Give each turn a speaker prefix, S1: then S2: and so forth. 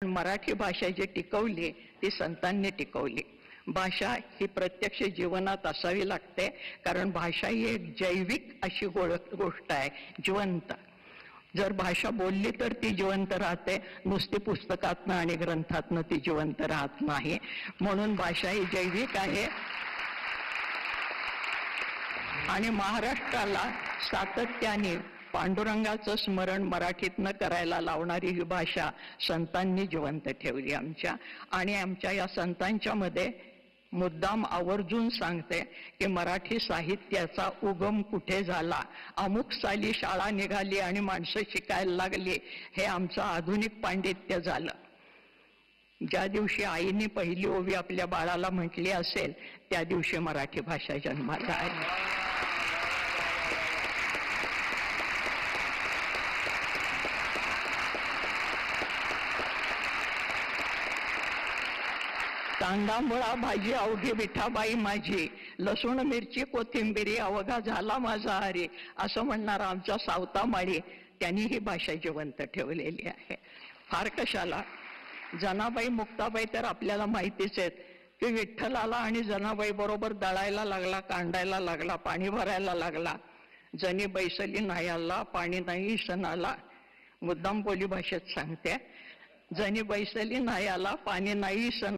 S1: मराठी भाषा जी टिकवली ती संतांनी टिकवली. भाषा ही प्रत्यक्ष जीवनात असावी लागते, कारण भाषा ही एक जैविक अशी गोष्ट आहे, जिवंत. जर भाषा बोलली तर ती जिवंत राहते, नुसती पुस्तकातनं आणि ग्रंथातनं ती जिवंत राहत नाही. म्हणून भाषा ही जैविक आहे आणि महाराष्ट्राला सातत्याने पांडुरंगाचं स्मरण मराठीतनं करायला लावणारी ही भाषा संतांनी जिवंत ठेवली आमच्या. आणि आमच्या या संतांच्या मध्ये मुद्दाम आवर्जून सांगते की मराठी साहित्याचा उगम कुठे झाला, अमुक साली शाळा निघाली आणि माणसं शिकायला लागली, हे आमचं आधुनिक पांडित्य झालं. ज्या दिवशी आईने पहिली ओवी आपल्या बाळाला म्हटली असेल त्या दिवशी मराठी भाषा जन्माला आली. कांदा मुळा भाजी अवघी विठाबाई माझी, लसूण मिरची कोथिंबिरी अवघा झाला माझा आरे, असं म्हणणारा आमचा सावता माळी, त्यांनी ही भाषा जिवंत ठेवलेली आहे. फार कशाला, जनाबाई मुक्ताबाई तर आपल्याला माहितीच आहेत की विठ्ठलाला आणि जनाबाई बरोबर दळायला लागला, कांडायला लागला, पाणी भरायला लागला. जनी बैसली नाही आला पाणी नाही सणाला. मुद्दाम बोली भाषेत सांगते, जनी बैसली नाही आला पाणी नाही सण